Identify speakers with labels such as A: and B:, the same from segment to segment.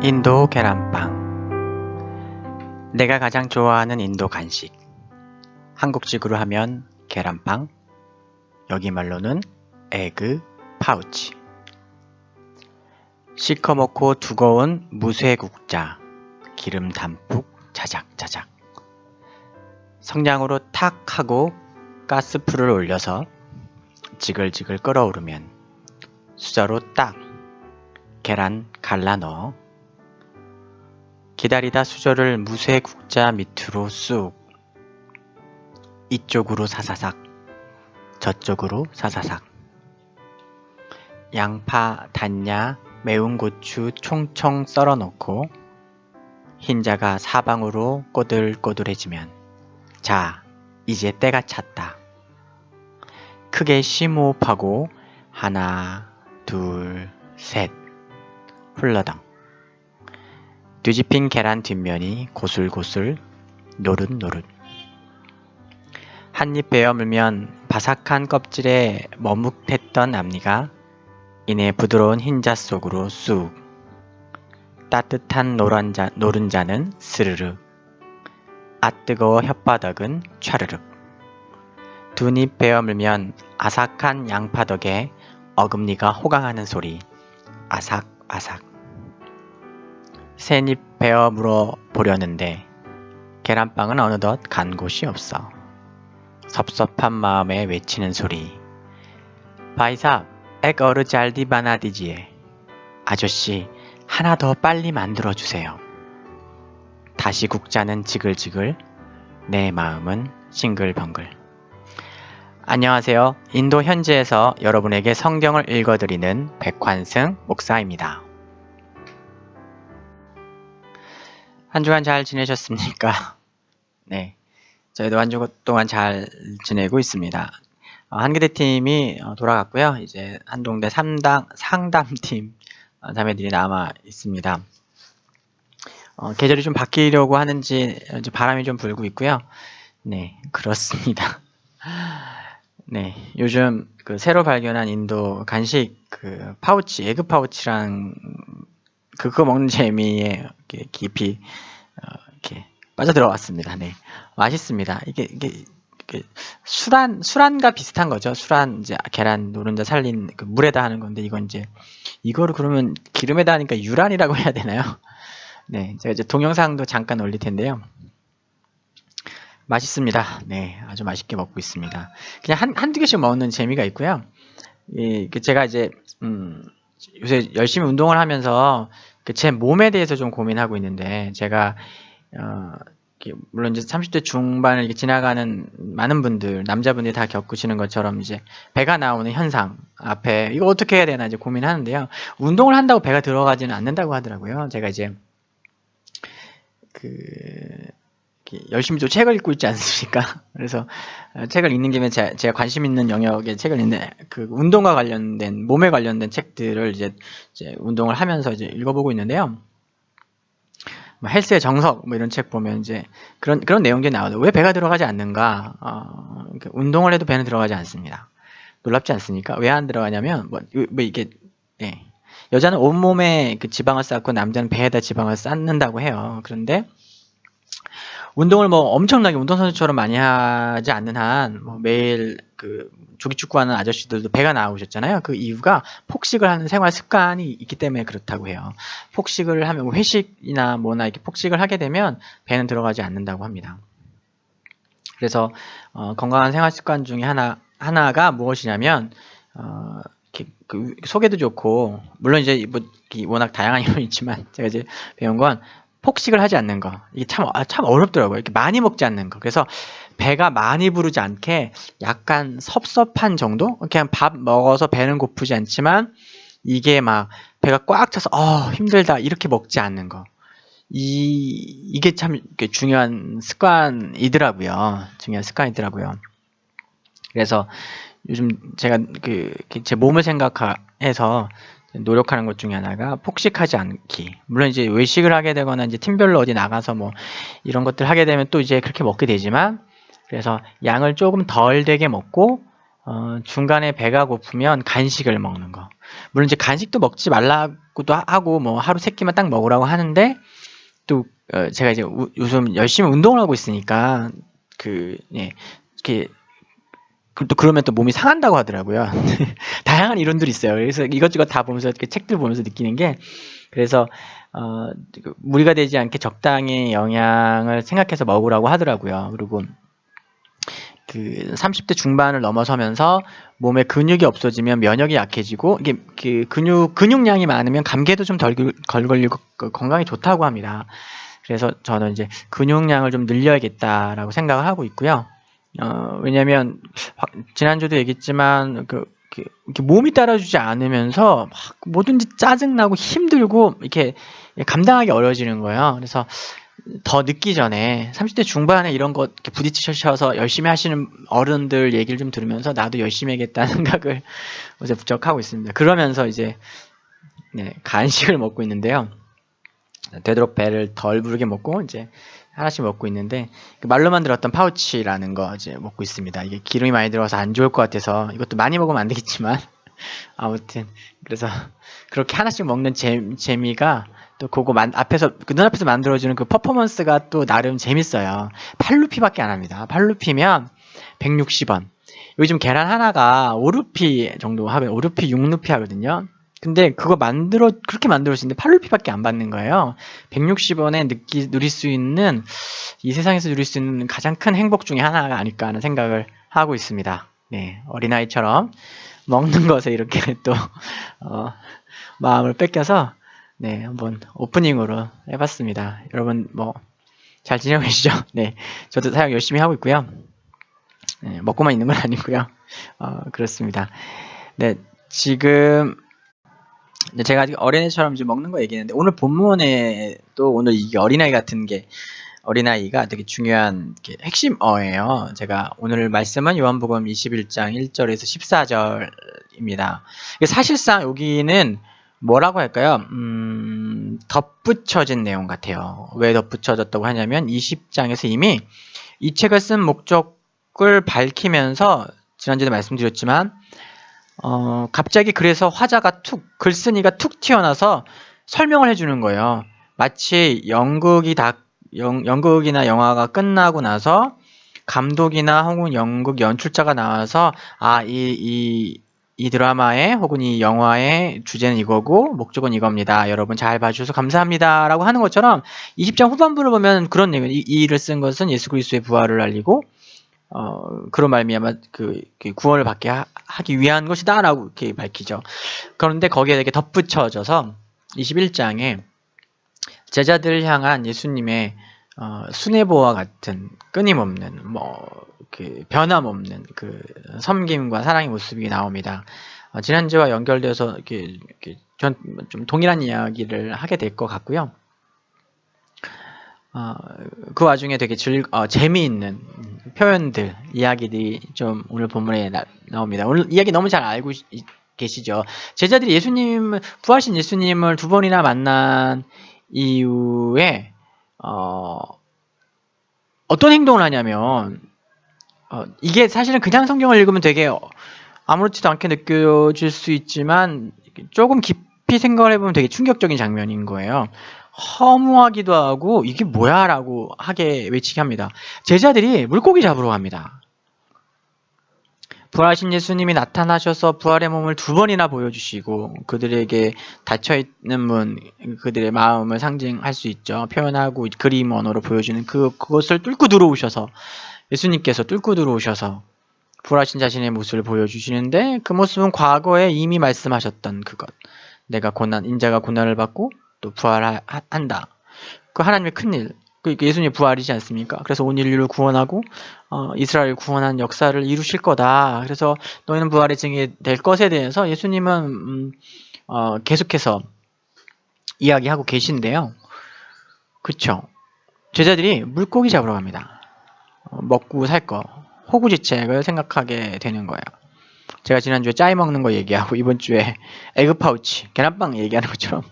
A: 인도 계란빵. 내가 가장 좋아하는 인도 간식. 한국식으로 하면 계란빵, 여기 말로는 에그 파우치. 시커멓고 두꺼운 무쇠국자, 기름 담뿍 자작자작. 성냥으로 탁 하고 가스불을 올려서 지글지글 끓어오르면 수저로 딱 계란 갈라 넣어 기다리다 수저를 무쇠국자 밑으로 쑥, 이쪽으로 사사삭, 저쪽으로 사사삭. 양파, 단야, 매운 고추 총총 썰어 넣고 흰자가 사방으로 꼬들꼬들해지면 자, 이제 때가 찼다. 크게 심호흡하고 하나, 둘, 셋, 훌러덩. 뒤집힌 계란 뒷면이 고슬고슬 노릇노릇. 한입 베어 물면 바삭한 껍질에 머뭇했던 앞니가 이내 부드러운 흰자 속으로 쑥. 따뜻한 노른자는 스르르. 아 뜨거워 혓바닥은 촤르륵. 두 입 베어 물면 아삭한 양파덕에 어금니가 호강하는 소리. 아삭아삭. 세 입 베어 물어 보려는데 계란빵은 어느덧 간 곳이 없어. 섭섭한 마음에 외치는 소리. 바이삽, 액 어르 잘디 바나디지에. 아저씨, 하나 더 빨리 만들어주세요. 다시 국자는 지글지글, 내 마음은 싱글벙글. 안녕하세요. 인도 현지에서 여러분에게 성경을 읽어드리는 백환승 목사입니다. 한 주간 잘 지내셨습니까? 네, 저희도 한 주 동안 잘 지내고 있습니다. 한기대팀이 돌아갔고요. 이제 한동대 상담팀 자매들이 남아 있습니다. 계절이 좀 바뀌려고 하는지 이제 바람이 좀 불고 있고요. 네, 그렇습니다. 네, 요즘 그 새로 발견한 인도 간식 그 파우치, 에그 파우치랑 그거 먹는 재미에 깊이 이렇게 빠져들어왔습니다. 네, 맛있습니다. 이게 수란과 비슷한 거죠. 수란 이제 계란 노른자 살린 그 물에다 하는 건데 이건 이제 이거를 그러면 기름에다 하니까 유란이라고 해야 되나요? 네, 제가 이제 동영상도 잠깐 올릴 텐데요. 맛있습니다. 네, 아주 맛있게 먹고 있습니다. 그냥 한두 개씩 먹는 재미가 있고요. 제가 이제 요새 열심히 운동을 하면서 제 몸에 대해서 좀 고민하고 있는데 제가 물론 이제 30대 중반을 이렇게 지나가는 많은 분들, 남자분들이 다 겪으시는 것처럼 이제 배가 나오는 현상 앞에 이거 어떻게 해야 되나 이제 고민하는데요. 운동을 한다고 배가 들어가지는 않는다고 하더라고요. 제가 이제 열심히 또 책을 읽고 있지 않습니까? 그래서 책을 읽는 김에 제가 관심 있는 영역의 책을 읽는데 그 운동과 관련된 몸에 관련된 책들을 이제 운동을 하면서 이제 읽어보고 있는데요. 뭐 헬스의 정석 뭐 이런 책 보면 이제 그런 내용들이 나와요. 왜 배가 들어가지 않는가? 운동을 해도 배는 들어가지 않습니다. 놀랍지 않습니까? 왜 안 들어가냐면 뭐 이게 네. 여자는 온몸에 그 지방을 쌓고 남자는 배에다 지방을 쌓는다고 해요. 그런데 운동을 뭐 엄청나게 운동선수처럼 많이 하지 않는 한 뭐 매일 그 조기축구하는 아저씨들도 배가 나오셨잖아요. 그 이유가 폭식을 하는 생활 습관이 있기 때문에 그렇다고 해요. 폭식을 하면 회식이나 뭐나 이렇게 폭식을 하게 되면 배는 들어가지 않는다고 합니다. 그래서 건강한 생활 습관 중에 하나가 무엇이냐면 그 속에도 좋고 물론 이제 뭐 워낙 다양한 이론이 있지만 제가 이제 배운 건 폭식을 하지 않는 거. 이게 참 어렵더라고요. 이렇게 많이 먹지 않는 거. 그래서 배가 많이 부르지 않게 약간 섭섭한 정도? 그냥 밥 먹어서 배는 고프지 않지만 이게 막 배가 꽉 차서 힘들다 이렇게 먹지 않는 거. 이게 참 중요한 습관이더라고요. 그래서 요즘 제가 제 몸을 생각해서 노력하는 것 중에 하나가 폭식하지 않기. 물론 이제 외식을 하게 되거나 이제 팀별로 어디 나가서 뭐 이런 것들 하게 되면 또 이제 그렇게 먹게 되지만 그래서 양을 조금 덜 되게 먹고 중간에 배가 고프면 간식을 먹는 거. 물론 이제 간식도 먹지 말라고도 하고 뭐 하루 3끼만 딱 먹으라고 하는데 또 제가 이제 요즘 열심히 운동을 하고 있으니까 예, 이렇게 또 그러면 또 몸이 상한다고 하더라고요. 다양한 이론들이 있어요. 그래서 이것저것 다 보면서 이렇게 책들 보면서 느끼는 게 그래서 무리가 되지 않게 적당히 영양을 생각해서 먹으라고 하더라고요. 그리고 30대 중반을 넘어서면서 몸에 근육이 없어지면 면역이 약해지고 이게 근육량이 많으면 감기에도 좀 덜 걸리고 건강에 좋다고 합니다. 그래서 저는 이제 근육량을 좀 늘려야겠다라고 생각을 하고 있고요. 왜냐면 지난주도 얘기했지만 이렇게 몸이 따라주지 않으면서 막 뭐든지 짜증나고 힘들고 이렇게 감당하기 어려워지는 거예요. 그래서 더 늦기 전에 30대 중반에 이런 거 부딪히셔서 열심히 하시는 어른들 얘기를 좀 들으면서 나도 열심히 해야겠다는 생각을 어제 부쩍 하고 있습니다. 그러면서 이제 간식을 먹고 있는데요. 되도록 배를 덜 부르게 먹고 이제 하나씩 먹고 있는데 말로만 들었던 파우치라는 거 이제 먹고 있습니다. 이게 기름이 많이 들어가서 안 좋을 것 같아서 이것도 많이 먹으면 안 되겠지만 아무튼 그래서 그렇게 하나씩 먹는 재미가 또 그거 앞에서 눈앞에서 만들어주는 그 퍼포먼스가 또 나름 재밌어요. 8루피밖에 안 합니다. 8루피면 160원. 요즘 계란 하나가 5루피 정도 하면 5루피 6루피 하거든요. 근데 그거 그렇게 만들어지는데 8루피밖에 안 받는 거예요. 160원에 누릴 수 있는 이 세상에서 누릴 수 있는 가장 큰 행복 중에 하나가 아닐까 하는 생각을 하고 있습니다. 네, 어린아이처럼 먹는 것에 이렇게 또 마음을 뺏겨서 네, 한번 오프닝으로 해봤습니다. 여러분 뭐 잘 지내고 계시죠? 네, 저도 사역 열심히 하고 있고요. 네, 먹고만 있는 건 아니고요. 그렇습니다. 네, 지금 제가 아직 어린애처럼 이제 먹는 거 얘기했는데 오늘 본문에 또 오늘 이게 어린아이 같은 게 어린아이가 되게 중요한 핵심어예요. 제가 오늘 말씀은 요한복음 21장 1절에서 14절입니다. 사실상 여기는 뭐라고 할까요? 덧붙여진 내용 같아요. 왜 덧붙여졌다고 하냐면 20장에서 이미 이 책을 쓴 목적을 밝히면서 지난주에도 말씀드렸지만 갑자기 그래서 화자가 글쓴이가 툭 튀어나와서 설명을 해주는 거예요. 마치 연극이나 영화가 끝나고 나서 감독이나 혹은 연극 연출자가 나와서 이 드라마의 혹은 이 영화의 주제는 이거고 목적은 이겁니다. 여러분 잘 봐주셔서 감사합니다. 라고 하는 것처럼 20장 후반부를 보면 그런 내용, 이 일을 쓴 것은 예수 그리스도의 부활을 알리고 그런 말미암아 구원을 받게 하기 위한 것이다 라고 이렇게 밝히죠. 그런데 거기에 이렇게 덧붙여져서 21장에 제자들을 향한 예수님의 수뇌보와 같은 끊임없는 변함없는 섬김과 사랑의 모습이 나옵니다. 지난주와 연결돼서 전 좀 동일한 이야기를 하게 될 것 같고요. 그 와중에 되게 재미있는 표현들, 이야기들이 좀 오늘 본문에 나옵니다. 오늘 이야기 너무 잘 알고 계시죠? 제자들이 부활하신 예수님을 2번이나 만난 이후에 어떤 행동을 하냐면 이게 사실은 그냥 성경을 읽으면 되게 아무렇지도 않게 느껴질 수 있지만 조금 깊이 생각을 해보면 되게 충격적인 장면인 거예요. 허무하기도 하고 이게 뭐야 라고 외치게 합니다. 제자들이 물고기 잡으러 갑니다. 부활하신 예수님이 나타나셔서 부활의 몸을 2번이나 보여주시고 그들에게 닫혀있는 그들의 마음을 상징할 수 있죠. 표현하고 그림 언어로 보여주는 그것을 뚫고 들어오셔서 예수님께서 뚫고 들어오셔서 부활하신 자신의 모습을 보여주시는데 그 모습은 과거에 이미 말씀하셨던 그것. 내가 인자가 고난을 받고 또 부활한다. 그 하나님의 큰일. 예수님의 부활이지 않습니까? 그래서 온 인류를 구원하고 이스라엘을 구원한 역사를 이루실 거다. 그래서 너희는 부활의 증이 될 것에 대해서 예수님은 계속해서 이야기하고 계신데요. 그쵸? 제자들이 물고기 잡으러 갑니다. 먹고 살 거. 호구지책을 생각하게 되는 거예요. 제가 지난주에 짜이 먹는 거 얘기하고 이번 주에 에그 파우치, 계란빵 얘기하는 것처럼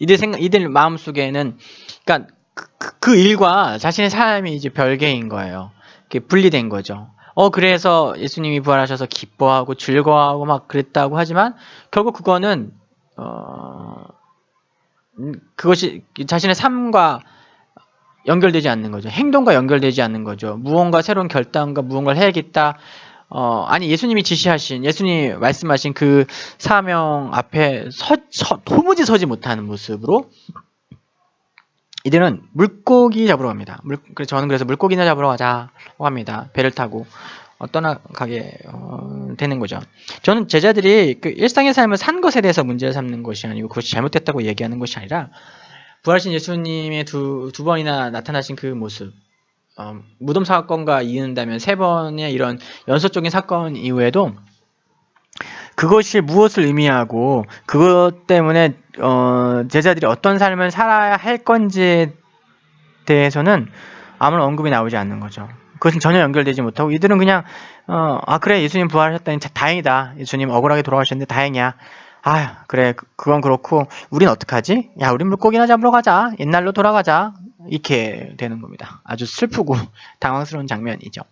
A: 이들 마음속에는 그러니까 그 일과 자신의 삶이 이제 별개인 거예요. 분리된 거죠. 그래서 예수님이 부활하셔서 기뻐하고 즐거워하고 막 그랬다고 하지만 결국 그거는 그것이 자신의 삶과 연결되지 않는 거죠. 행동과 연결되지 않는 거죠. 무언가 새로운 결단과 무언가를 해야겠다. 아니 예수님이 지시하신, 예수님이 말씀하신 그 사명 앞에 도무지 서지 못하는 모습으로 이들은 물고기 잡으러 갑니다. 저는 그래서 물고기나 잡으러 가자고 합니다. 배를 타고 떠나가게 되는 거죠. 저는 제자들이 그 일상의 삶을 산 것에 대해서 문제를 삼는 것이 아니고 그것이 잘못됐다고 얘기하는 것이 아니라 부활하신 예수님의 두 번이나 나타나신 그 모습, 무덤 사건과 이은다면 3번의 이런 연속적인 사건 이후에도 그것이 무엇을 의미하고 그것 때문에 제자들이 어떤 삶을 살아야 할 건지에 대해서는 아무런 언급이 나오지 않는 거죠. 그것은 전혀 연결되지 못하고 이들은 그냥 그래 예수님 부활하셨다니 다행이다. 예수님 억울하게 돌아가셨는데 다행이야. 그래 그건 그렇고 우린 어떡하지? 야 우린 물고기나 잡으러 가자. 옛날로 돌아가자. 이렇게 되는 겁니다. 아주 슬프고 당황스러운 장면이죠.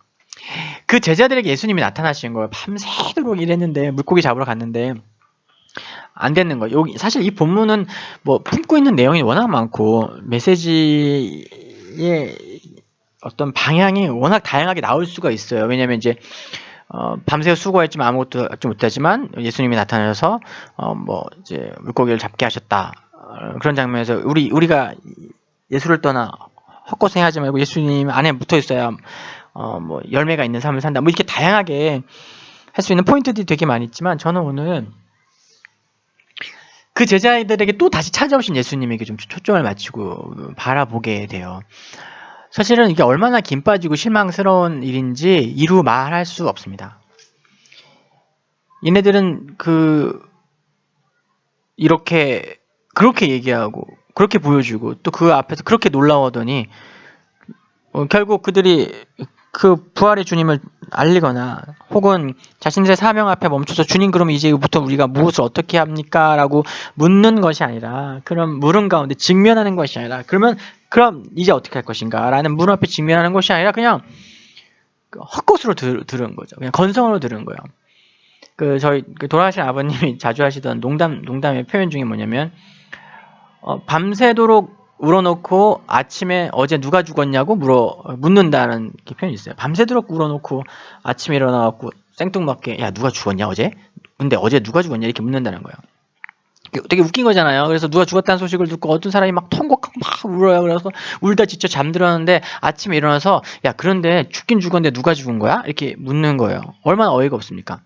A: 그 제자들에게 예수님이 나타나신 거예요. 밤새도록 일했는데 물고기 잡으러 갔는데 안 되는 거예요. 사실 이 본문은 뭐 품고 있는 내용이 워낙 많고 메시지의 어떤 방향이 워낙 다양하게 나올 수가 있어요. 왜냐면 이제 밤새 수고했지만 아무것도 하지 못하지만 예수님이 나타나셔서 이제 물고기를 잡게 하셨다. 그런 장면에서 우리가 예수를 떠나 헛고생하지 말고 예수님 안에 붙어 있어야 열매가 있는 삶을 산다. 이렇게 다양하게 할 수 있는 포인트들이 되게 많이 있지만 저는 오늘 그 제자들에게 또 다시 찾아오신 예수님에게 좀 초점을 맞추고 바라보게 돼요. 사실은 이게 얼마나 긴 빠지고 실망스러운 일인지 이루 말할 수 없습니다. 얘네들은 그렇게 얘기하고 그렇게 보여주고 또 그 앞에서 그렇게 놀라워하더니 결국 그들이 그 부활의 주님을 알리거나 혹은 자신들의 사명 앞에 멈춰서 주님 그럼 이제부터 우리가 무엇을 어떻게 합니까? 라고 묻는 것이 아니라 그런 물음 가운데 직면하는 것이 아니라 그럼 이제 어떻게 할 것인가? 라는 물 앞에 직면하는 것이 아니라 그냥 헛것으로 들은 거죠. 그냥 건성으로 들은 거예요. 저희 돌아가신 아버님이 자주 하시던 농담의 표현 중에 뭐냐면 밤새도록 울어놓고 아침에 어제 누가 죽었냐고 묻는다는 표현이 있어요. 밤새도록 울어놓고 아침에 일어나갖고 생뚱맞게 야 누가 죽었냐 어제? 근데 어제 누가 죽었냐 이렇게 묻는다는 거예요. 되게 웃긴 거잖아요. 그래서 누가 죽었다는 소식을 듣고 어떤 사람이 막 통곡하고 막 울어요. 그래서 울다 지쳐 잠들었는데 아침에 일어나서 야 그런데 죽긴 죽었는데 누가 죽은 거야? 이렇게 묻는 거예요. 얼마나 어이가 없습니까?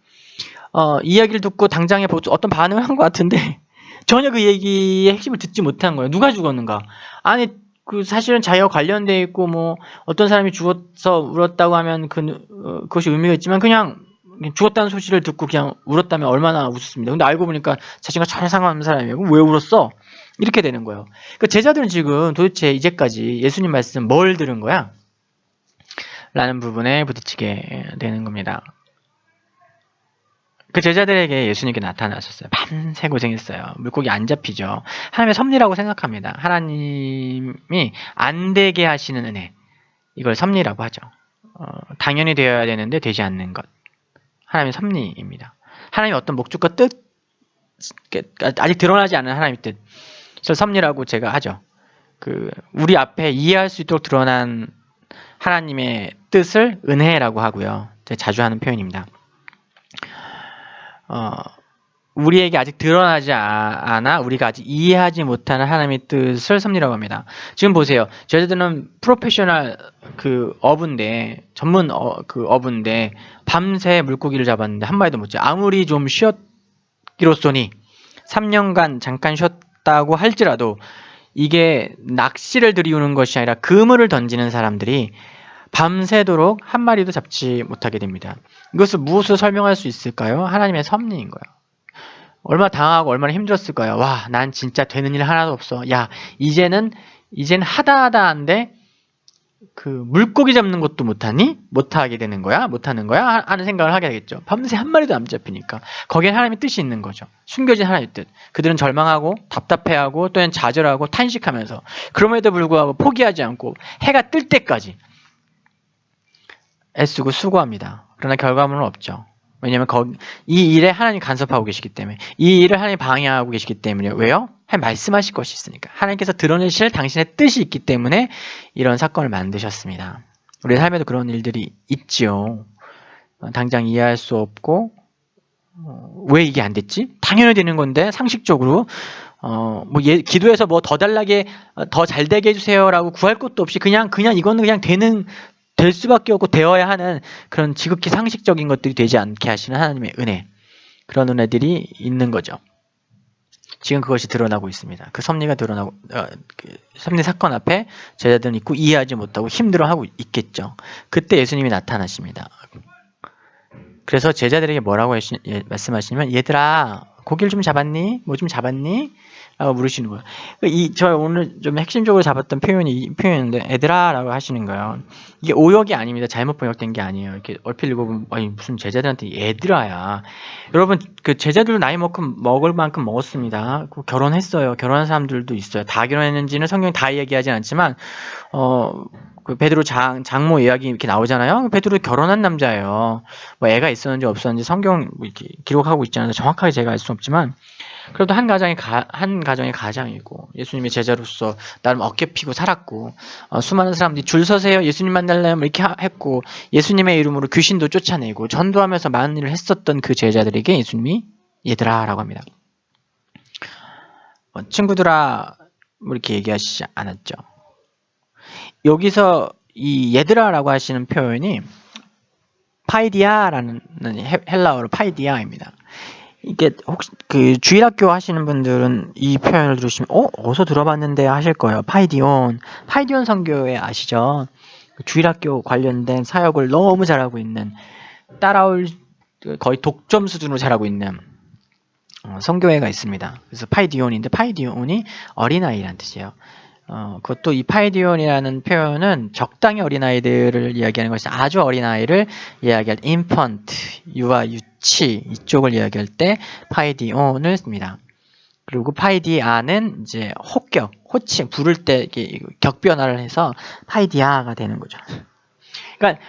A: 이야기를 듣고 당장에 어떤 반응을 한 것 같은데 전혀 그 얘기의 핵심을 듣지 못한 거예요. 누가 죽었는가? 아니 사실은 자기와 관련돼 있고 어떤 사람이 죽어서 울었다고 하면 그것이 의미가 있지만 그냥 죽었다는 소식을 듣고 그냥 울었다면 얼마나 웃었습니다. 근데 알고 보니까 자신과 전혀 상관없는 사람이고 왜 울었어? 이렇게 되는 거예요. 제자들은 지금 도대체 이제까지 예수님 말씀 뭘 들은 거야? 라는 부분에 부딪히게 되는 겁니다. 그 제자들에게 예수님께 나타나셨어요. 밤새 고생했어요. 물고기 안 잡히죠. 하나님의 섭리라고 생각합니다. 하나님이 안 되게 하시는 은혜. 이걸 섭리라고 하죠. 당연히 되어야 되는데 되지 않는 것. 하나님의 섭리입니다. 하나님의 어떤 목적과 뜻, 아직 드러나지 않은 하나님의 뜻. 그래서 섭리라고 제가 하죠. 우리 앞에 이해할 수 있도록 드러난 하나님의 뜻을 은혜라고 하고요. 제가 자주 하는 표현입니다. 우리에게 아직 드러나지 않아 우리가 아직 이해하지 못하는 하나님의 뜻을 섭리라고 합니다. 지금 보세요. 저희들은 프로페셔널 어부인데 전문 어부인데 밤새 물고기를 잡았는데 한 마리도 못 잡아. 아무리 좀 쉬었기로소니 3년간 잠깐 쉬었다고 할지라도 이게 낚시를 들이우는 것이 아니라 그물을 던지는 사람들이 밤새도록 한 마리도 잡지 못하게 됩니다. 이것을 무엇으로 설명할 수 있을까요? 하나님의 섭리인 거예요. 얼마나 당하고 얼마나 힘들었을까요? 와, 난 진짜 되는 일 하나도 없어. 야, 이제는 하다한데 물고기 잡는 것도 못하니? 못하게 되는 거야? 못하는 거야? 하는 생각을 하게 되겠죠. 밤새 한 마리도 안 잡히니까. 거기엔 하나님의 뜻이 있는 거죠. 숨겨진 하나님의 뜻. 그들은 절망하고 답답해하고 또는 좌절하고 탄식하면서 그럼에도 불구하고 포기하지 않고 해가 뜰 때까지 애쓰고 수고합니다. 그러나 결과물은 없죠. 왜냐하면 이 일에 하나님 간섭하고 계시기 때문에, 이 일을 하나님 방해하고 계시기 때문에. 왜요? 하나님 말씀하실 것이 있으니까. 하나님께서 드러내실 당신의 뜻이 있기 때문에 이런 사건을 만드셨습니다. 우리 삶에도 그런 일들이 있지요. 당장 이해할 수 없고 왜 이게 안 됐지? 당연히 되는 건데 상식적으로 기도해서 뭐 더 달라게 더 잘 되게 해주세요라고 구할 것도 없이 그냥 이거는 그냥 될 수밖에 없고 되어야 하는 그런 지극히 상식적인 것들이 되지 않게 하시는 하나님의 은혜, 그런 은혜들이 있는 거죠. 지금 그것이 드러나고 있습니다. 그 섭리가 드러나고 그 섭리 사건 앞에 제자들은 있고 이해하지 못하고 힘들어하고 있겠죠. 그때 예수님이 나타나십니다. 그래서 제자들에게 뭐라고 말씀하시냐면, 얘들아 고기를 좀 잡았니? 뭐 좀 잡았니? 라고 물으시는 거예요. 저 오늘 좀 핵심적으로 잡았던 표현이 이 표현인데, 애들아 라고 하시는 거예요. 이게 오역이 아닙니다. 잘못 번역된 게 아니에요. 이렇게 얼핏 읽어보면 아니 무슨 제자들한테 애들아야. 여러분 그 제자들도 나이 먹을 만큼 먹었습니다. 결혼했어요. 결혼한 사람들도 있어요. 다 결혼했는지는 성경이 다 얘기하진 않지만 그 베드로 장모 이야기 이렇게 나오잖아요. 베드로 결혼한 남자예요. 뭐 애가 있었는지 없었는지 성경 이렇게 기록하고 있지 않아서 정확하게 제가 알 수 없지만, 그래도 한 가정의 가장이고 예수님의 제자로서 나름 어깨 피고 살았고, 수많은 사람들이 줄 서세요 예수님 만나려면 이렇게 했고, 예수님의 이름으로 귀신도 쫓아내고 전도하면서 많은 일을 했었던 그 제자들에게 예수님이 얘들아 라고 합니다. 친구들아 뭐 이렇게 얘기하시지 않았죠. 여기서 이 얘들아라고 하시는 표현이 파이디아라는 헬라어로 파이디아입니다. 이게 혹시 그 주일학교 하시는 분들은 이 표현을 들으시면 어디서 들어봤는데 하실 거예요. 파이디온 선교회 아시죠? 주일학교 관련된 사역을 너무 잘하고 있는, 따라올 거의 독점 수준으로 잘하고 있는 선교회가 있습니다. 그래서 파이디온인데, 파이디온이 어린아이란 뜻이에요. 그것도 이 파이디온이라는 표현은 적당히 어린아이들을 이야기하는 것이, 아주 어린아이를 이야기할 infant, 유아, 유치 이쪽을 이야기할 때 파이디온을 씁니다. 그리고 파이디아는 이제 호칭, 부를 때 격변화를 해서 파이디아가 되는 거죠. 그러니까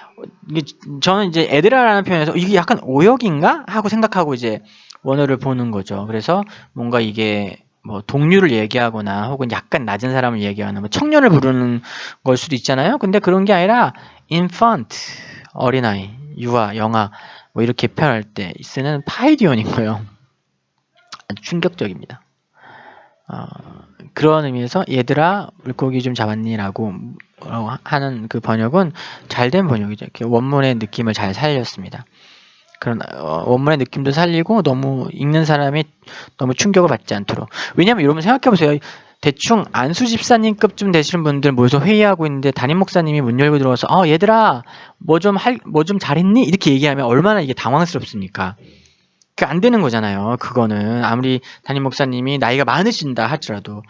A: 저는 이제 애들아라는 표현에서 이게 약간 오역인가 하고 생각하고 이제 원어를 보는 거죠. 그래서 뭔가 이게 뭐 동료를 얘기하거나 혹은 약간 낮은 사람을 얘기하거나 뭐 청년을 부르는 걸 수도 있잖아요. 근데 그런 게 아니라 infant, 어린아이, 유아, 영아 뭐 이렇게 표현할 때 쓰는 파이디온인 거예요. 아주 충격적입니다. 그런 의미에서 얘들아 물고기 좀 잡았니? 라고 하는 그 번역은 잘된 번역이죠. 이렇게 원문의 느낌을 잘 살렸습니다. 그런 원문의 느낌도 살리고 너무 읽는 사람이 너무 충격을 받지 않도록. 왜냐면 여러분 생각해보세요. 대충 안수 집사님급쯤 되시는 분들 모여서 회의하고 있는데 담임 목사님이 문 열고 들어와서 얘들아 뭐 좀 잘했니? 이렇게 얘기하면 얼마나 이게 당황스럽습니까? 그게 안 되는 거잖아요. 그거는 아무리 담임 목사님이 나이가 많으신다 할지라도,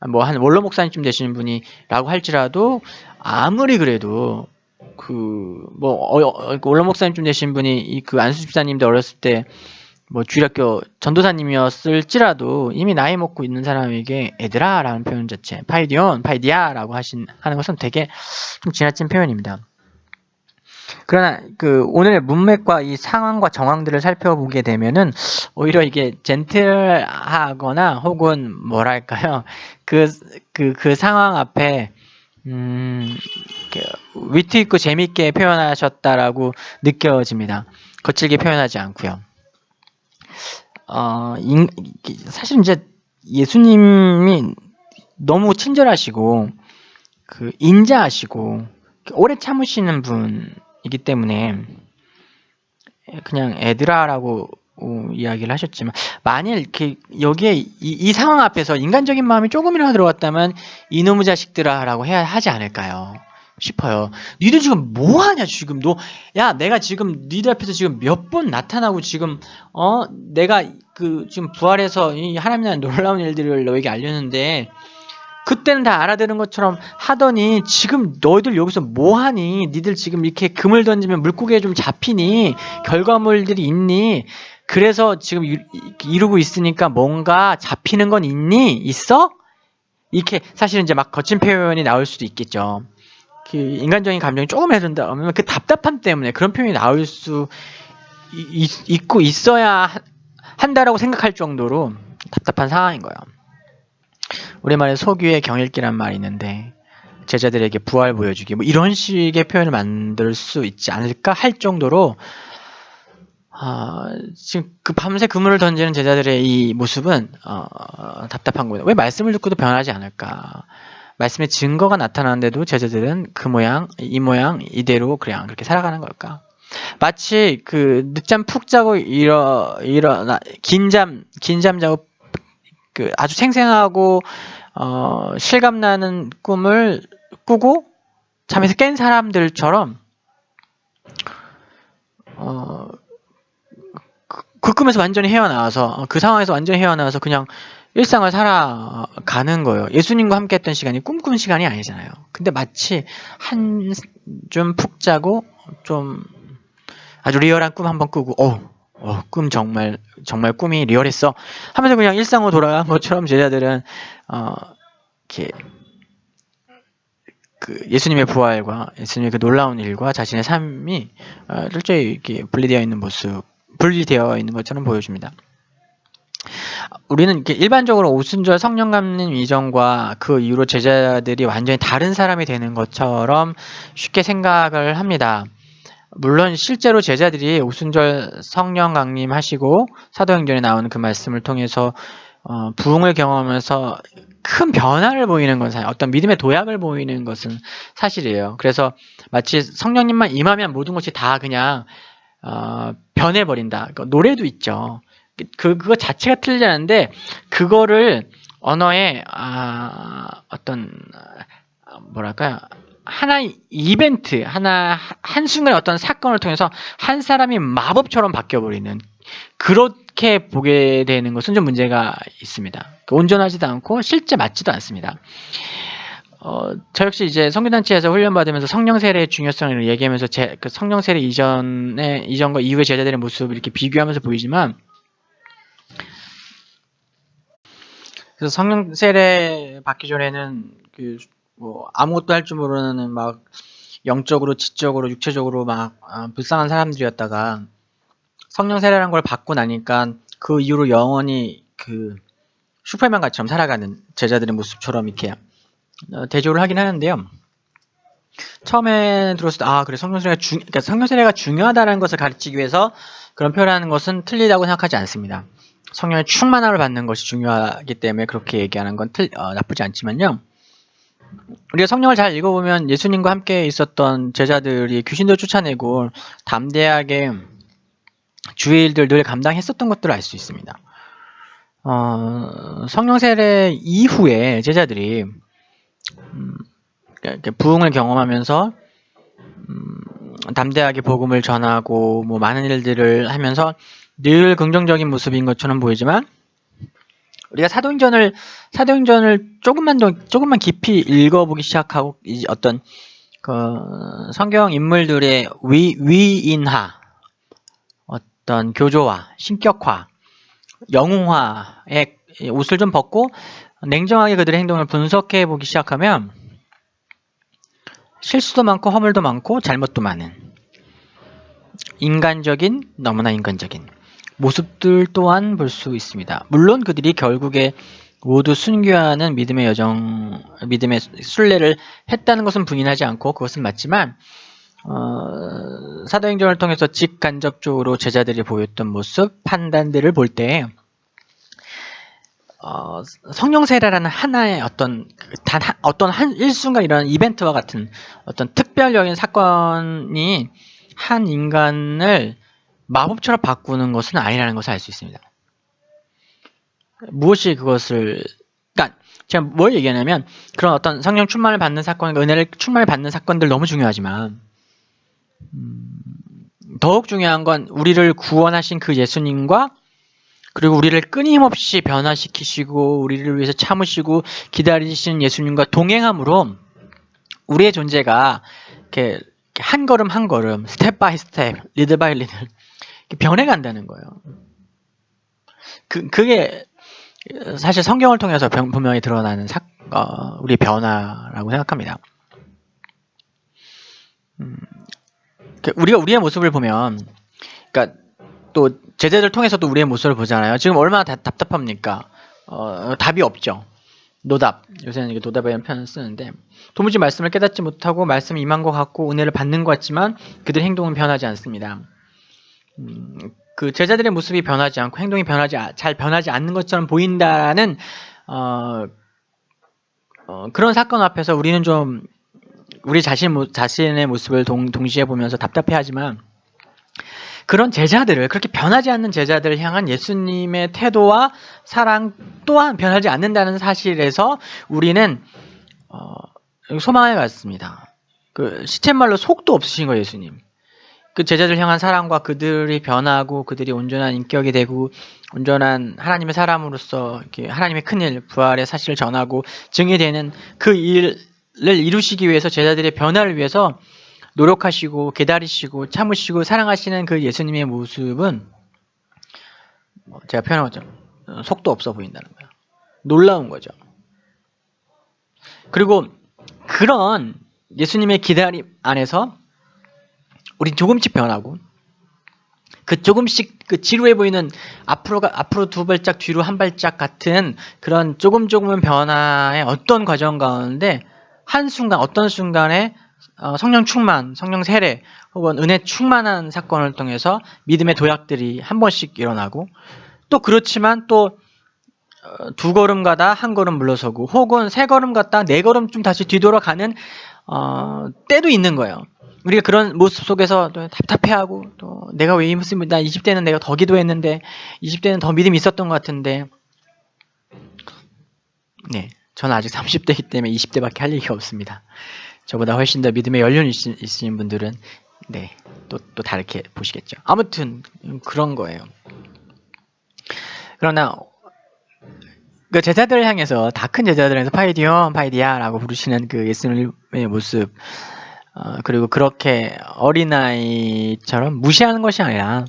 A: 뭐 한 원로 목사님쯤 되시는 분이라고 할지라도, 아무리 그래도 원로 목사님쯤 되신 분이 그 안수 집사님도 어렸을 때 뭐 주일학교 전도사님이었을지라도 이미 나이 먹고 있는 사람에게 애들아 라는 표현 자체, 파이디아 라고 하는 것은 되게 좀 지나친 표현입니다. 그러나 그 오늘의 문맥과 이 상황과 정황들을 살펴보게 되면은 오히려 이게 젠틀하거나 혹은 뭐랄까요, 그 상황 앞에 위트 있고 재밌게 표현하셨다라고 느껴집니다. 거칠게 표현하지 않고요. 사실 이제 예수님이 너무 친절하시고 인자하시고 오래 참으시는 분이기 때문에 그냥 애들아라고 이야기를 하셨지만, 만일 여기에 이 상황 앞에서 인간적인 마음이 조금이라도 들어왔다면 이놈의 자식들아 라고 해야 하지 않을까요 싶어요. 니들 지금 뭐하냐 지금 내가 지금 니들 앞에서 지금 몇 번 나타나고 지금 내가 지금 부활해서 이 하나님의 놀라운 일들을 너에게 알렸는데 그때는 다 알아들은 것처럼 하더니 지금 너희들 여기서 뭐하니? 니들 지금 이렇게 금을 던지면 물고기에 좀 잡히니? 결과물들이 있니? 그래서 지금 이루고 있으니까 뭔가 잡히는 건 있니? 있어? 이렇게 사실은 이제 막 거친 표현이 나올 수도 있겠죠. 그 인간적인 감정이 조금 해준다 그러면 그 답답함 때문에 그런 표현이 나올 수 있고 있어야 한다라고 생각할 정도로 답답한 상황인 거예요. 우리말에 소규의 경읽기란 말이 있는데 제자들에게 부활 보여주기 뭐 이런 식의 표현을 만들 수 있지 않을까 할 정도로 지금 그 밤새 그물을 던지는 제자들의 이 모습은 답답한 거예요. 왜 말씀을 듣고도 변하지 않을까? 말씀의 증거가 나타나는데도 제자들은 그 모양, 이 모양 이대로 그냥 그렇게 살아가는 걸까? 마치 그 늦잠 푹 자고 일어나 긴잠 자고 그 아주 생생하고 실감나는 꿈을 꾸고 잠에서 깬 사람들처럼 그 꿈에서 완전히 헤어나와서 그 상황에서 완전히 헤어나와서 그냥 일상을 살아가는 거예요. 예수님과 함께 했던 시간이 꿈꾸는 시간이 아니잖아요. 근데 마치 좀 푹 자고 좀 아주 리얼한 꿈 한번 꾸고 꿈 정말 꿈이 리얼했어 하면서 그냥 일상으로 돌아간 것처럼 제자들은 이렇게 그 예수님의 부활과 예수님의 그 놀라운 일과 자신의 삶이 철저히 이렇게 분리되어 있는 것처럼 보여줍니다. 우리는 이렇게 일반적으로 오순절 성령 감림 이전과 그 이후로 제자들이 완전히 다른 사람이 되는 것처럼 쉽게 생각을 합니다. 물론 실제로 제자들이 오순절 성령 강림하시고 사도행전에 나오는 그 말씀을 통해서 부흥을 경험하면서 큰 변화를 보이는 건 어떤 믿음의 도약을 보이는 것은 사실이에요. 그래서 마치 성령님만 임하면 모든 것이 다 그냥 변해버린다. 노래도 있죠. 그거 자체가 틀리지 않은데 그거를 언어의 어떤 뭐랄까요? 하나의 이벤트, 한순간에 어떤 사건을 통해서 한 사람이 마법처럼 바뀌어버리는 그렇게 보게 되는 것은 좀 문제가 있습니다. 온전하지도 않고 실제 맞지도 않습니다. 저 역시 이제 선교단체에서 훈련받으면서 성령 세례의 중요성을 얘기하면서 그 성령 세례 이전과 이후의 제자들의 모습을 이렇게 비교하면서 보이지만 그래서 성령 세례 받기 전에는 아무것도 할 줄 모르는 막 영적으로, 지적으로, 육체적으로 막 불쌍한 사람들이었다가 성령 세례라는 걸 받고 나니까 그 이후로 영원히 그 슈퍼맨 같이처럼 살아가는 제자들의 모습처럼 이렇게 대조를 하긴 하는데요. 처음에 들었을 때 그래 그러니까 성령 세례가 중요하다는 것을 가르치기 위해서 그런 표현하는 것은 틀리다고 생각하지 않습니다. 성령의 충만함을 받는 것이 중요하기 때문에 그렇게 얘기하는 건 나쁘지 않지만요. 우리가 성령을 잘 읽어보면 예수님과 함께 있었던 제자들이 귀신도 쫓아내고 담대하게 주의 일들 늘 감당했었던 것들을 알 수 있습니다. 성령 세례 이후에 제자들이 부흥을 경험하면서 담대하게 복음을 전하고 많은 일들을 하면서 늘 긍정적인 모습인 것처럼 보이지만 우리가 사도행전을 조금만 깊이 읽어보기 시작하고 어떤 성경 인물들의 위인화, 어떤 교조화, 신격화, 영웅화의 옷을 좀 벗고 냉정하게 그들의 행동을 분석해 보기 시작하면 실수도 많고 허물도 많고 잘못도 많은 너무나 인간적인 모습들 또한 볼 수 있습니다. 물론 그들이 결국에 모두 순교하는 믿음의 순례를 했다는 것은 부인하지 않고 그것은 맞지만 사도행전을 통해서 직간접적으로 제자들이 보였던 모습, 판단들을 볼 때 성령 세례라는 하나의 어떤 일순간 일어나는 이벤트와 같은 어떤 특별적인 사건이 한 인간을 마법처럼 바꾸는 것은 아니라는 것을 알 수 있습니다. 무엇이 그러니까 제가 뭘 얘기하냐면 그런 어떤 성령 충만을 받는 사건, 은혜를 충만을 받는 사건들 너무 중요하지만 더욱 중요한 건 우리를 구원하신 그 예수님과 그리고 우리를 끊임없이 변화시키시고 우리를 위해서 참으시고 기다리시는 예수님과 동행함으로 우리의 존재가 이렇게 한 걸음 한 걸음, 스텝 바이 스텝, 리드 바이 리드 변해간다는 거예요. 그게 사실 성경을 통해서 분명히 드러나는 우리의 변화라고 생각합니다. 우리가 우리의 모습을 보면, 그러니까 또 제자들 통해서도 우리의 모습을 보잖아요. 지금 얼마나 답답합니까? 답이 없죠. 노답. 요새는 이게 노답이라는 표현을 쓰는데, 도무지 말씀을 깨닫지 못하고 말씀이 임한 것 같고 은혜를 받는 것 같지만 그들의 행동은 변하지 않습니다. 그 제자들의 모습이 변하지 않고 행동이 잘 변하지 않는 것처럼 보인다는 그런 사건 앞에서 우리는 좀 우리 자신의 모습을 동시에 보면서 답답해하지만, 그런 제자들을, 그렇게 변하지 않는 제자들을 향한 예수님의 태도와 사랑 또한 변하지 않는다는 사실에서 우리는 소망을 갖습니다. 그 시쳇말로 속도 없으신 거예요, 예수님. 그 제자들 향한 사랑과 그들이 변하고 그들이 온전한 인격이 되고 온전한 하나님의 사람으로서 이렇게 하나님의 큰일, 부활의 사실을 전하고 증이 되는 그 일을 이루시기 위해서, 제자들의 변화를 위해서 노력하시고 기다리시고 참으시고 사랑하시는 그 예수님의 모습은 제가 표현한 것처럼 속도 없어 보인다는 거예요. 놀라운 거죠. 그리고 그런 예수님의 기다림 안에서 우리 조금씩 변하고, 그 조금씩 그 지루해 보이는 앞으로 두 발짝 뒤로 한 발짝 같은 그런 조금은 변화의 어떤 과정 가운데 한순간, 어떤 순간에 성령 충만, 성령 세례 혹은 은혜 충만한 사건을 통해서 믿음의 도약들이 한 번씩 일어나고, 또 그렇지만 또 두 걸음 가다 한 걸음 물러서고, 혹은 세 걸음 갔다 네 걸음 좀 다시 뒤돌아가는 때도 있는 거예요. 우리가 그런 모습 속에서 또 답답해하고, 또 내가 왜 이 모습이, 나 20대는 내가 더 기도했는데 20대는 더 믿음이 있었던 것 같은데, 네, 저는 아직 30대이기 때문에 20대밖에 할 얘기가 없습니다. 저보다 훨씬 더 믿음의 연륜이 있으신 분들은 네, 또 다르게 보시겠죠. 아무튼 그런 거예요. 그러나 그 제자들을 향해서, 다 큰 제자들을 향해서 파이디아라고 부르시는 그 예수님의 모습, 그리고 그렇게 어린아이처럼 무시하는 것이 아니라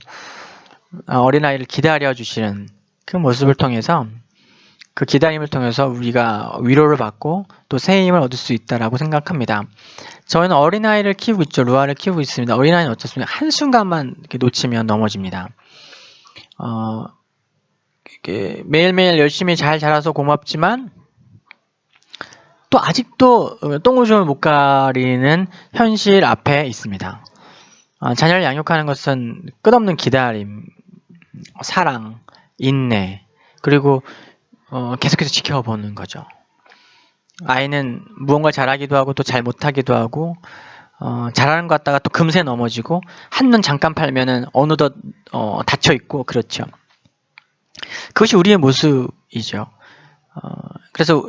A: 어린아이를 기다려주시는 그 모습을 통해서, 그 기다림을 통해서 우리가 위로를 받고 또 새 힘을 얻을 수 있다라고 생각합니다. 저희는 어린아이를 키우고 있죠. 루아를 키우고 있습니다. 어린아이는 어떻습니까? 한순간만 이렇게 놓치면 넘어집니다. 매일매일 열심히 잘 자라서 고맙지만 또 아직도 똥오줌을 못 가리는 현실 앞에 있습니다. 자녀를 양육하는 것은 끝없는 기다림, 사랑, 인내, 그리고 계속해서 지켜보는 거죠. 아이는 무언가 잘하기도 하고 또 잘 못하기도 하고, 잘하는 것 같다가 또 금세 넘어지고, 한눈 잠깐 팔면은 어느덧 닫혀있고, 그렇죠. 그것이 우리의 모습이죠. 그래서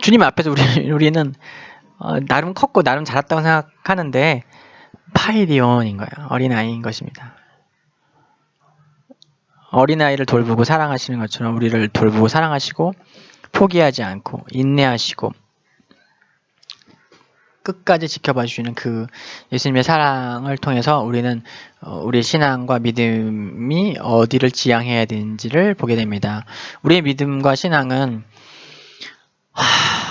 A: 주님 앞에서 우리는 나름 컸고 나름 잘했다고 생각하는데 파이디온인 거예요. 어린아이인 것입니다. 어린아이를 돌보고 사랑하시는 것처럼 우리를 돌보고 사랑하시고 포기하지 않고 인내하시고 끝까지 지켜봐 주시는 그 예수님의 사랑을 통해서 우리는 우리의 신앙과 믿음이 어디를 지향해야 되는지를 보게 됩니다. 우리의 믿음과 신앙은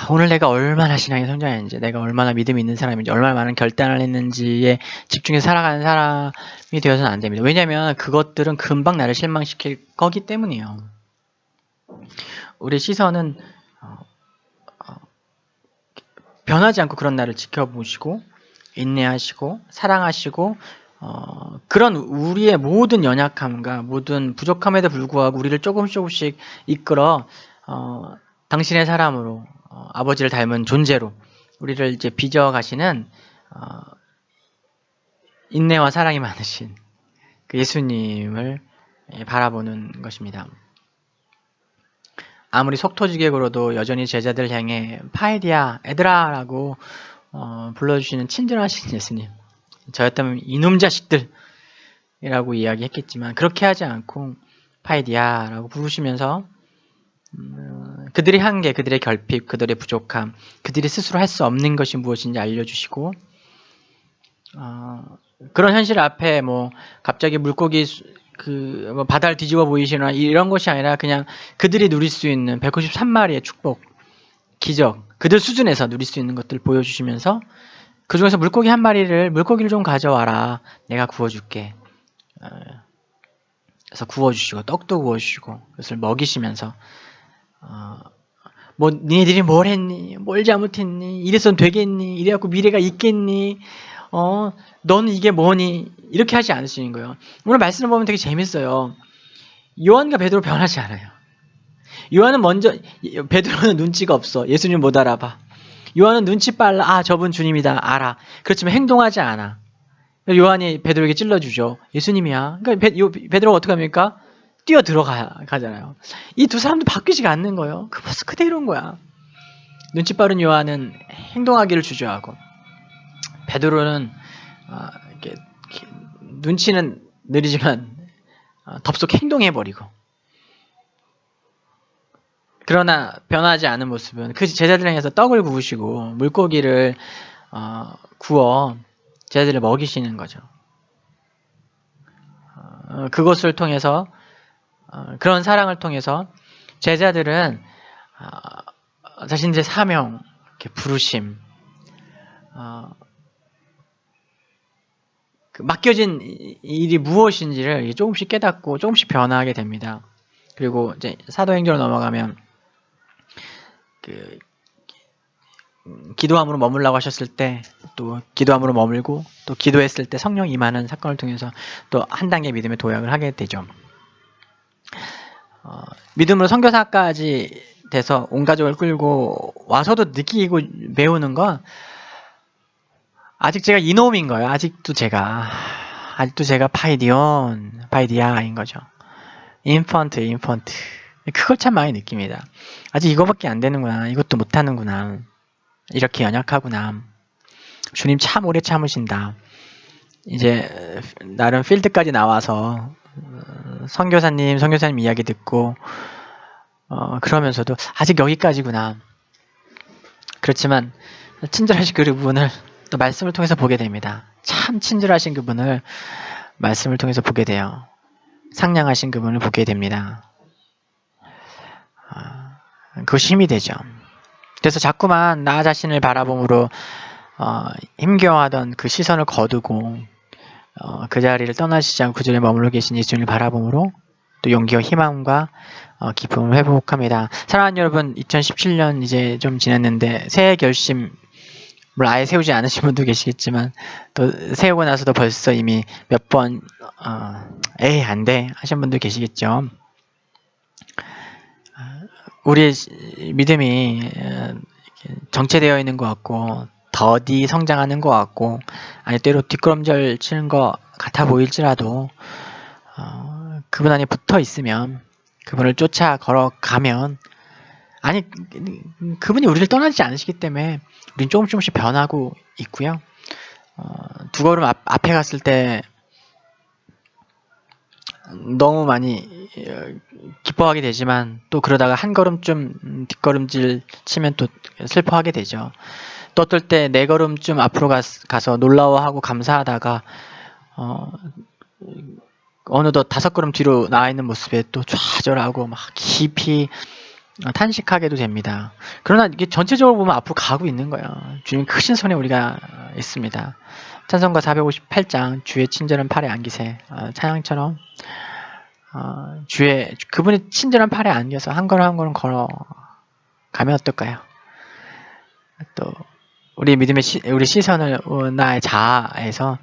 A: 오늘 내가 얼마나 신앙이 성장했는지, 내가 얼마나 믿음이 있는 사람인지, 얼마나 많은 결단을 했는지에 집중해서 살아가는 사람이 되어서는 안 됩니다. 왜냐하면 그것들은 금방 나를 실망시킬 거기 때문이에요. 우리의 시선은 변하지 않고 그런 나를 지켜보시고 인내하시고 사랑하시고 그런 우리의 모든 연약함과 모든 부족함에도 불구하고 우리를 조금씩 이끌어 당신의 사람으로 아버지를 닮은 존재로 우리를 이제 빚어가시는 인내와 사랑이 많으신 그 예수님을 바라보는 것입니다. 아무리 속 터지게 굴어도 여전히 제자들 향해 파이디야, 애들아 라고 불러주시는 친절하신 예수님. 저였다면 이놈 자식들 이라고 이야기했겠지만 그렇게 하지 않고 파이디야 라고 부르시면서 그들의 한계, 그들의 결핍, 그들의 부족함, 그들이 스스로 할 수 없는 것이 무엇인지 알려주시고 그런 현실 앞에 뭐 갑자기 물고기 뭐 바다를 뒤집어 보이시거나 이런 것이 아니라 그냥 그들이 누릴 수 있는 193마리의 축복, 기적, 그들 수준에서 누릴 수 있는 것들을 보여주시면서 그 중에서 물고기를 좀 가져와라. 내가 구워줄게. 그래서 구워주시고, 떡도 구워주시고, 그것을 먹이시면서, 뭐, 니네들이 뭘 했니? 뭘 잘못했니? 이래선 되겠니? 이래갖고 미래가 있겠니? 너는 이게 뭐니? 이렇게 하지 않으시는 거예요. 오늘 말씀을 보면 되게 재밌어요. 요한과 베드로 변하지 않아요. 요한은 베드로는 눈치가 없어. 예수님 못 알아봐. 요한은 눈치 빨라. 저분 주님이다. 알아. 그렇지만 행동하지 않아. 요한이 베드로에게 찔러주죠. 예수님이야. 그러니까 베드로가 어떻게 합니까? 뛰어 들어가잖아요. 이 두 사람도 바뀌지가 않는 거예요. 그 모습 그대로인 거야. 눈치 빠른 요한은 행동하기를 주저하고, 베드로는 이렇게 눈치는 느리지만 덥석 행동해버리고, 그러나 변하지 않은 모습은 그 제자들 향해서 떡을 구우시고 물고기를 구워 제자들을 먹이시는 거죠. 그것을 통해서 그런 사랑을 통해서 제자들은 자신들의 사명, 부르심, 맡겨진 일이 무엇인지를 조금씩 깨닫고 조금씩 변화하게 됩니다. 그리고 이제 사도행전으로 넘어가면 기도함으로 머물라고 하셨을 때 또 기도함으로 머물고, 또 기도했을 때 성령 임하는 사건을 통해서 또 한 단계 믿음의 도약을 하게 되죠. 믿음으로 선교사까지 돼서 온 가족을 끌고 와서도 느끼고 배우는 건 아직 제가 이놈인 거예요. 아직도 제가 파이디아인 거죠. 인펀트. 그걸 참 많이 느낍니다. 아직 이거밖에 안 되는구나. 이것도 못하는구나. 이렇게 연약하구나. 주님 참 오래 참으신다. 이제 나름 필드까지 나와서 선교사님 이야기 듣고 그러면서도 아직 여기까지구나. 그렇지만 친절하신 그분을 또 말씀을 통해서 보게 됩니다. 참 친절하신 그분을 말씀을 통해서 보게 돼요. 상냥하신 그분을 보게 됩니다. 그것이 힘이 되죠. 그래서 자꾸만 나 자신을 바라봄으로 힘겨워하던 그 시선을 거두고 그 자리를 떠나시지 않고 그 자리에 머물러 계신 예수님을 바라봄으로 또 용기와 희망과 기쁨을 회복합니다. 사랑하는 여러분, 2017년 이제 좀 지났는데 새해 결심을 아예 세우지 않으신 분도 계시겠지만 또 세우고 나서도 벌써 이미 몇 번 안 돼 하신 분도 계시겠죠. 우리의 믿음이 정체되어 있는 것 같고 더디 성장하는 것 같고 아니 때로 뒷걸음질 치는 것 같아 보일지라도 그분 안에 붙어 있으면, 그분을 쫓아 걸어가면, 아니 그분이 우리를 떠나지 않으시기 때문에 우린 조금씩 변하고 있고요. 두 걸음 앞에 갔을 때 너무 많이 기뻐하게 되지만 또 그러다가 한 걸음쯤 뒷걸음질 치면 또 슬퍼하게 되죠. 또 어떨 때 네 걸음쯤 앞으로 가서 놀라워하고 감사하다가 어느덧 5걸음 뒤로 나와 있는 모습에 또 좌절하고 막 깊이 탄식하게도 됩니다. 그러나 이게 전체적으로 보면 앞으로 가고 있는 거예요. 주님 크신 손에 우리가 있습니다. 찬송가 458장 주의 친절한 팔에 안기세, 찬양처럼 그분의 친절한 팔에 안겨서 한 걸음 한 걸음 걸어가면 어떨까요? 또 우리 믿음의 우리 시선을 나의 자아에서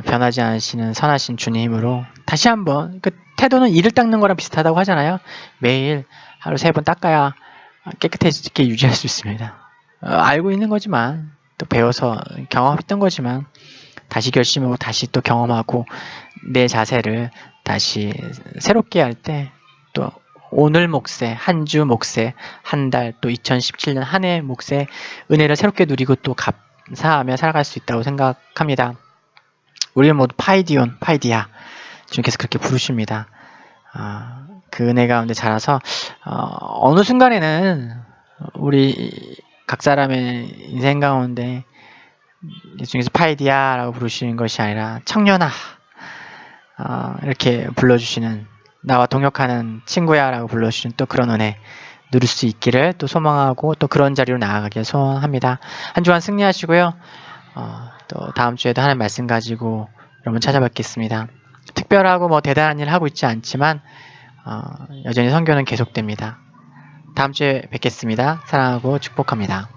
A: 변하지 않으시는 선하신 주님으로 다시 한번, 그 태도는 이를 닦는 거랑 비슷하다고 하잖아요. 매일 하루 3번 닦아야 깨끗해지게 유지할 수 있습니다. 알고 있는 거지만, 또 배워서 경험했던 거지만 다시 결심하고 다시 또 경험하고 내 자세를 다시 새롭게 할 때 또 오늘 몫에, 한 주 몫에, 한 달, 또 2017년 한 해 몫에 은혜를 새롭게 누리고 또 감사하며 살아갈 수 있다고 생각합니다. 우리는 모두 파이디아 주님께서 그렇게 부르십니다. 그 은혜 가운데 자라서 어느 순간에는 우리 각 사람의 인생 가운데 예수님께서 파이디아라고 부르시는 것이 아니라 청년아 이렇게 불러주시는, 나와 동역하는 친구야 라고 불러주시는 또 그런 은혜 누릴 수 있기를 또 소망하고 또 그런 자리로 나아가길 소원합니다. 한 주간 승리하시고요. 또 다음 주에도 하나님 말씀 가지고 여러분 찾아뵙겠습니다. 특별하고 뭐 대단한 일 하고 있지 않지만 여전히 선교는 계속됩니다. 다음 주에 뵙겠습니다. 사랑하고 축복합니다.